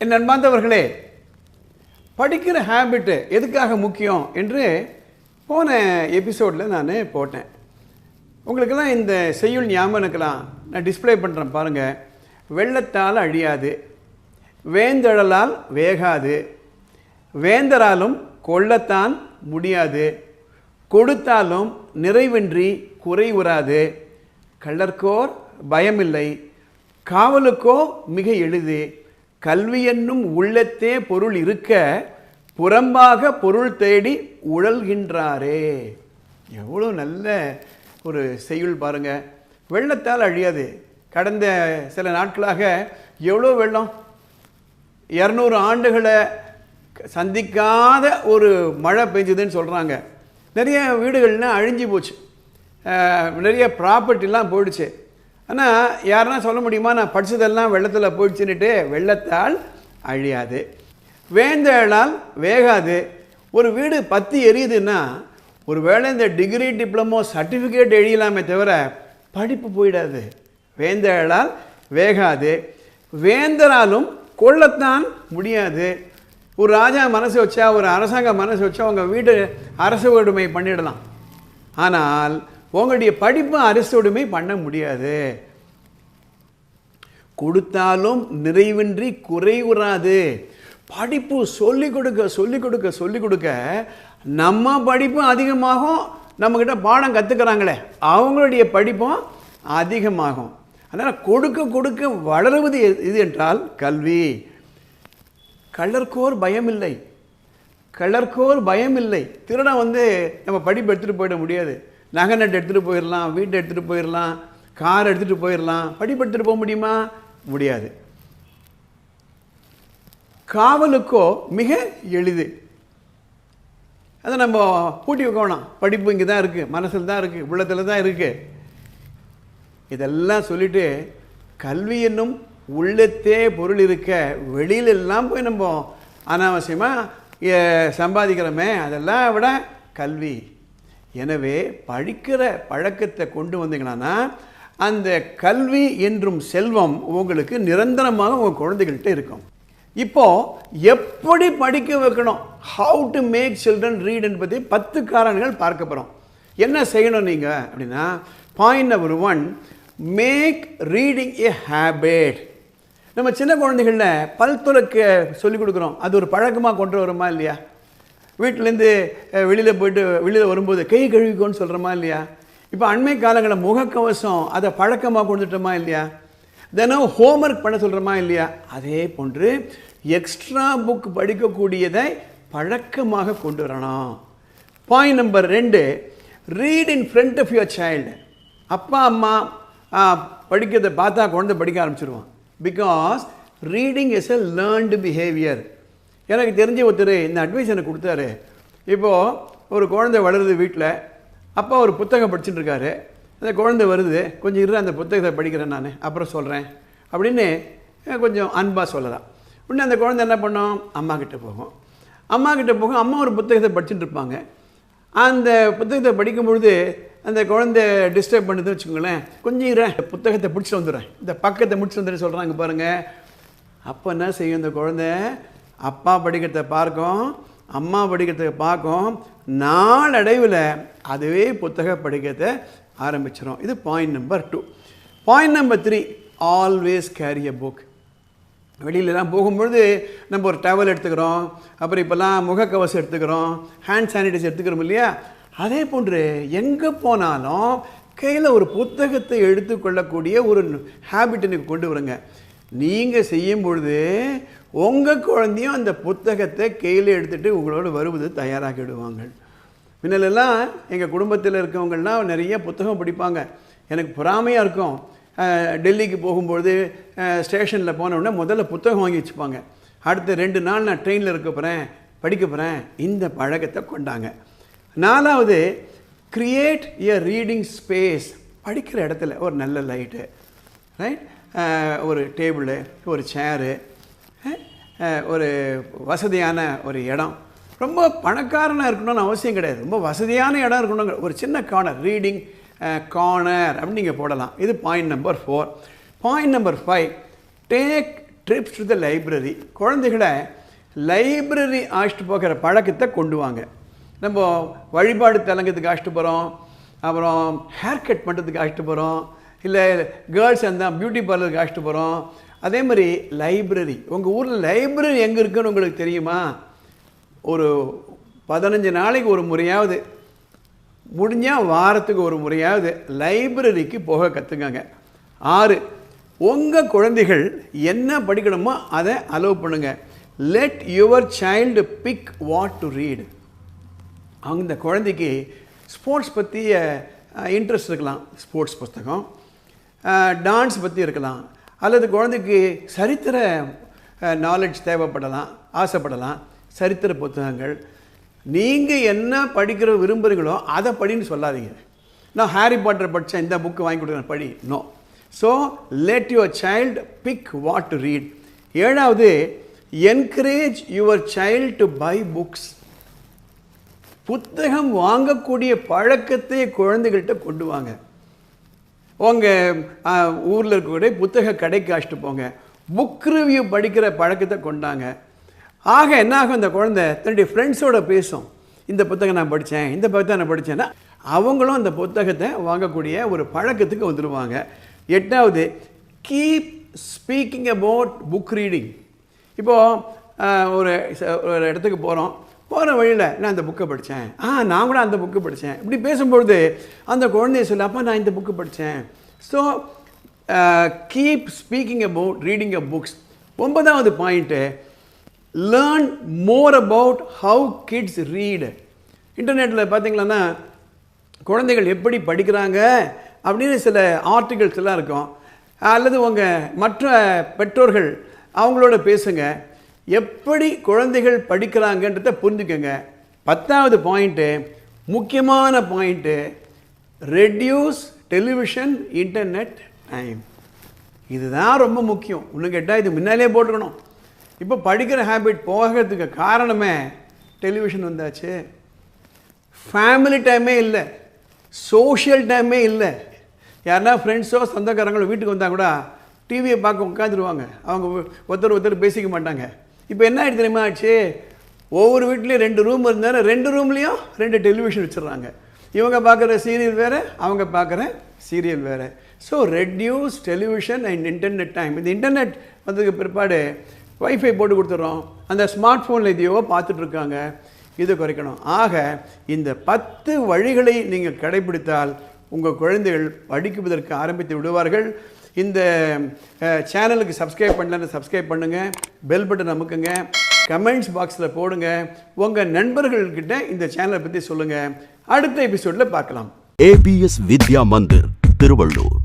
என் அன்பார்ந்தவர்களே, படிக்கிற ஹேபிட்டு எதுக்காக முக்கியம் என்று போன எபிசோடில் நான் போட்டேன். உங்களுக்கெல்லாம் இந்த செய்யுள் ஞாபகம் இருக்கலாம். நான் டிஸ்பிளே பண்ணுறேன் பாருங்கள். வெள்ளத்தால் அழியாது, வேந்தழலால் வேகாது, வேந்தராலும் கொள்ளத்தான் முடியாது, கொடுத்தாலும் நிறைவின்றி குறைவுறாது, கள்ளர்க்கோர் பயமில்லை, காவலுக்கோ மிக எளிது, கல்வி என்னும் உள்ளத்தே பொருள் இருக்க புறம்பாக பொருள் தேடி உழல்கின்றாரே. எவ்வளோ நல்ல ஒரு செய்யுள் பாருங்கள். வெள்ளத்தால் அழியாது. கடந்த சில நாட்களாக எவ்வளோ வெள்ளம், 200 ஆண்டுகளை சந்திக்காத ஒரு மழை பெஞ்சதுன்னு சொல்கிறாங்க. நிறைய வீடுகள்லாம் அழிஞ்சு போச்சு, நிறைய ப்ராப்பர்ட்டிலாம் போயிடுச்சு. ஆனால் யாருன்னா சொல்ல முடியுமா, நான் படித்ததெல்லாம் வெள்ளத்தில் போயிடுச்சுன்னுட்டு? வெள்ளத்தால் அழியாது, வேந்தழலால் வேகாது. ஒரு வீடு பற்றி எரியுதுன்னா ஒரு வேளை இந்த டிகிரி டிப்ளமோ சர்டிஃபிகேட் எழுதலாமே தவிர படிப்பு போயிடாது. வேந்தழலால் வேகாது, வேந்தராலும் கொள்ளத்தான் முடியாது. ஒரு ராஜா மனசு வச்சா, ஒரு அரசாங்கம் மனசு வச்சா உங்கள் வீடு அரசு உடைமை பண்ணிடலாம். ஆனால் உங்களுடைய படிப்பு அரசு உடைமை பண்ண முடியாது. கொடுத்தாலும் நிறைவின்றி குறைவுறாது. படிப்பு சொல்லிக் கொடுக்க சொல்லிக் கொடுக்க சொல்லிக் கொடுக்க நம்ம படிப்பும் அதிகமாகும். நம்மக்கிட்ட பாடம் கற்றுக்கிறாங்களே அவங்களுடைய படிப்பும் அதிகமாகும். அதனால் கொடுக்க கொடுக்க வளருவது இது என்றால் கல்வி. கள்ளர்க்கோர் பயமில்லை, கள்ளர்க்கோர் பயமில்லை. திருடன் வந்து நம்ம படிப்பு எடுத்துகிட்டு போயிட முடியாது. நகை நட்டு எடுத்துகிட்டு போயிடலாம், வீட்டை எடுத்துகிட்டு போயிடலாம், கார் எடுத்துகிட்டு போயிடலாம். படிப்பு எடுத்துகிட்டு போக முடியுமா? முடியாது. காவலுக்கோ மிக எளிது. அதை நம்ம பூட்டி வைக்கணும். படிப்பு இங்கே தான் இருக்குது, மனசில் தான் இருக்குது, உள்ளத்தில் தான் இருக்குது. இதெல்லாம் சொல்லிவிட்டு கல்வி என்னும் உள்ளத்தே பொருள் இருக்க வெளியிலெல்லாம் போய் நம்ம அனாவசியமாக சம்பாதிக்கிறோமே, அதெல்லாம் விட கல்வி. எனவே படிக்கிற பழக்கத்தை கொண்டு வந்தீங்கன்னா அந்த கல்வி என்றும் செல்வம் உங்களுக்கு நிரந்தரமாக உங்கள் குழந்தைகள்கிட்ட இருக்கும். இப்போது எப்படி படிக்க வைக்கணும், how to make children read என்பதை 10 காரணங்கள் பார்க்க போகிறோம். என்ன செய்யணும் நீங்கள் அப்படின்னா, point number 1, make reading a habit. நம்ம சின்ன குழந்தைகளில் பல் துலக்க சொல்லிக் கொடுக்குறோம். அது ஒரு பழக்கமாக கொண்டு வரோமா இல்லையா? வீட்டிலேருந்து வெளியில் போய்ட்டு வெளியில் வரும்போது கை கழுவிக்கோன்னு சொல்கிறோமா இல்லையா? இப்போ அண்மை காலங்களில் முகக்கவசம் அதை பழக்கமாக கொண்டுட்டோமா இல்லையா? தினம் ஹோம்ஒர்க் பண்ண சொல்கிறோமா இல்லையா? அதே போன்று எக்ஸ்ட்ரா புக் படிக்கக்கூடியதை பழக்கமாக கொண்டு வரணும். Point number 2, read in front of your child. அப்பா அம்மா படிக்கிறதை பார்த்தா குழந்தை படிக்க ஆரம்பிச்சிருவான். Because reading is a learned behaviour. எனக்கு தெரிஞ்ச ஒருத்தர் இந்த அட்வைஸ் எனக்கு கொடுத்தாரு. இப்போது ஒரு குழந்தை வளருது வீட்டில், அப்பா ஒரு புத்தகம் படிச்சுட்டு இருக்காரு. அந்த குழந்தை வருது, கொஞ்சம் இரு அந்த புத்தகத்தை படிக்கிறேன் நான் அப்புறம் சொல்கிறேன் அப்படின்னு கொஞ்சம் அன்பாக சொல்லலாம். உடனே அந்த குழந்தை என்ன பண்ணோம், அம்மா கிட்டே போகும். அம்மா கிட்டே போகும், அம்மா ஒரு புத்தகத்தை படிச்சுட்டு இருப்பாங்க. அந்த புத்தகத்தை படிக்கும்பொழுது அந்த குழந்தை டிஸ்டர்ப் பண்ணுதுன்னு வச்சுக்கோங்களேன். கொஞ்சம் இரு புத்தகத்தை பிடிச்சிட்டு வந்துடுறேன், இந்த பக்கத்தை முடிச்சுட்டு வந்துடுறேன் சொல்கிறாங்க பாருங்கள். அப்போ என்ன செய்யும் இந்த குழந்தை, அப்பா படிக்கிறத பார்க்கும், அம்மா படிக்கிறத பார்க்கும், நாளடைவில் அதுவே புத்தக படிக்கிறத ஆரம்பிச்சிடும். இது point number 2. Point number 3, always carry எ புக். வெளியிலலாம் போகும்பொழுது நம்ம ஒரு டவல் எடுத்துக்கிறோம், அப்புறம் இப்போல்லாம் முகக்கவசம் எடுத்துக்கிறோம், ஹேண்ட் சானிடைசர் எடுத்துக்கிறோம் இல்லையா? அதே போன்று எங்கே போனாலும் கையில் ஒரு புத்தகத்தை எடுத்துக்கொள்ளக்கூடிய ஒரு ஹேபிட் எனக்கு கொண்டு வருங்க. நீங்கள் செய்யும் பொழுது உங்கள் குழந்தையும் அந்த புத்தகத்தை கையில் எடுத்துகிட்டு உங்களோட வருவது தயாராகிடுவாங்க. முன்னெல்லாம் எங்கள் குடும்பத்தில் இருக்கவங்கள்லாம் நிறைய புத்தகம் படிப்பாங்க. எனக்கு பொறாமையாக இருக்கும். டெல்லிக்கு போகும்பொழுது ஸ்டேஷனில் போனவுடனே முதல்ல புத்தகம் வாங்கி வச்சுப்பாங்க. அடுத்த 2 நாள் நான் ட்ரெயினில் இருக்க போகிறேன், படிக்க போகிறேன். இந்த பழக்கத்தை கொண்டாங்க. 4வது, கிரியேட் எ ரீடிங் ஸ்பேஸ். படிக்கிற இடத்துல ஒரு நல்ல லைட்டு, ரைட், ஒரு டேபிளு, ஒரு சேரு, ஒரு வசதியான ஒரு இடம். ரொம்ப பணக்காரனாக இருக்கணும்னு அவசியம் கிடையாது, ரொம்ப வசதியான இடம் இருக்கணும். ஒரு சின்ன கார்னர், ரீடிங் கார்னர் அப்படின்னு நீங்கள் போடலாம். இது point number 4. Point number 5, take trips to the library. குழந்தைகளை லைப்ரரி அழைச்சிட்டு போகிற பழக்கத்தை கொண்டு வாங்க. நம்ம வழிபாடு தலங்கத்துக்கு அழைச்சிட்டு போகிறோம், அப்புறம் ஹேர் கட் பண்ணுறதுக்கு அழைச்சிட்டு போகிறோம், இல்லை கேர்ள்ஸ் இருந்தால் பியூட்டி பார்லருக்கு அழைச்சிட்டு போகிறோம். அதே மாதிரி லைப்ரரி, உங்கள் ஊரில் லைப்ரரி எங்கே இருக்குன்னு உங்களுக்கு தெரியுமா? ஒரு 15 நாளைக்கு ஒரு முறையாவது, முடிஞ்சால் வாரத்துக்கு ஒரு முறையாவது லைப்ரரிக்கு போக கற்றுக்கங்க. 6, உங்கள் குழந்தைகள் என்ன படிக்கணுமோ அதை அலோவ் பண்ணுங்கள். Let your child pick what to read. அந்த குழந்தைக்கு ஸ்போர்ட்ஸ் பற்றி இன்ட்ரெஸ்ட் இருக்கலாம், ஸ்போர்ட்ஸ் புஸ்தகம், டான்ஸ் பற்றி இருக்கலாம், அல்லது குழந்தைக்கு சரித்திர நாலேஜ் தேவைப்படலாம், ஆசைப்படலாம், சரித்திர புத்தகங்கள். நீங்கள் என்ன படிக்கிற விரும்புகிறீங்களோ அதை படின்னு சொல்லாதீங்க. நான் ஹாரி பாட்டர் படித்தேன், இந்த புக்கு வாங்கி கொடுக்குறேன் படி. No. So let your child pick what to read. 7வது, encourage your child to buy books. புத்தகம் வாங்கக்கூடிய பழக்கத்தை குழந்தைகள்கிட்ட கொண்டு வாங்க. உங்கள் ஊரில் இருக்கக்கூடிய புத்தக கடைக்கு அழைச்சிட்டு போங்க. புக் ரிவ்யூ படிக்கிற பழக்கத்தை கொண்டாங்க. ஆக என்ன ஆகும், இந்த குழந்தை தன்னுடைய ஃப்ரெண்ட்ஸோட பேசும். இந்த புத்தகம் நான் படித்தேன், இந்த புத்தகம் நான் படித்தேன்னா அவங்களும் அந்த புத்தகத்தை வாங்கக்கூடிய ஒரு பழக்கத்துக்கு வந்துடுவாங்க. 8வது, keep speaking about book reading. இப்போது ஒரு இடத்துக்கு போகிறோம், போகிற வழியில் நான் அந்த புக்கை படித்தேன், நான் கூட அந்த புக்கு படித்தேன், இப்படி பேசும்பொழுது அந்த குழந்தைய சொல்ல, அப்பா நான் இந்த புக்கு படித்தேன். So keep speaking about reading a books. 9வது point, learn more about how kids read. இன்டர்நெட்டில் பார்த்தீங்களன்னா குழந்தைகள் எப்படி படிக்கிறாங்க அப்படின்னு சில ஆர்டிகல்ஸ் எல்லாம் இருக்கும். அல்லது உங்கள் மற்ற பெற்றோர்கள் அவங்களோட பேசுங்க, எப்படி குழந்தைகள் படிக்கிறாங்கன்றத புரிஞ்சுக்கங்க. 10வது பாயிண்ட்டு, முக்கியமான point, reduce television internet time. இதுதான் ரொம்ப முக்கியம். இன்னும் கேட்டால் இது முன்னாலே போட்டுக்கணும். இப்போ படிக்கிற ஹேபிட் போகிறதுக்கு காரணமே டெலிவிஷன் வந்தாச்சு. ஃபேமிலி டைமே இல்லை, சோஷியல் டைமே இல்லை. யாருன்னா ஃப்ரெண்ட்ஸோ சொந்தக்காரங்களோ வீட்டுக்கு வந்தால் கூட டிவியை பார்க்க உட்காந்துருவாங்க. அவங்க ஒருத்தர் பேசிக்க மாட்டாங்க. இப்போ என்ன ஆகிடுச்சு தெரியுமா ஆச்சு, ஒவ்வொரு வீட்லேயும் 2 ரூம் இருந்தாலும் 2 ரூம்லேயும் 2 டெலிவிஷன் வச்சுடுறாங்க. இவங்க பார்க்குற சீரியல் வேறு, அவங்க பார்க்குற சீரியல் வேறு. So reduce television and internet time. இந்த இன்டர்நெட் வந்ததுக்கு பிற்பாடு வைஃபை போட்டு கொடுத்துட்றோம், அந்த ஸ்மார்ட் ஃபோனில் எதையோ பார்த்துட்ருக்காங்க. இதை குறைக்கணும். ஆக இந்த 10 வழிகளை நீங்கள் கடைபிடித்தால் உங்கள் குழந்தைகள் படிக்குவதற்கு ஆரம்பித்து விடுவார்கள். இந்த சேனலுக்கு சப்ஸ்கிரைப் பண்ணலன்னு சப்ஸ்கிரைப் பண்ணுங்கள், பெல் பட்டன் அமுக்குங்க, கமெண்ட்ஸ் பாக்ஸில் போடுங்க, உங்கள் நண்பர்கள்கிட்ட இந்த சேனலை பற்றி சொல்லுங்கள். அடுத்த எபிசோடில் பார்க்கலாம். ABS வித்யா மந்திர், திருவள்ளூர்.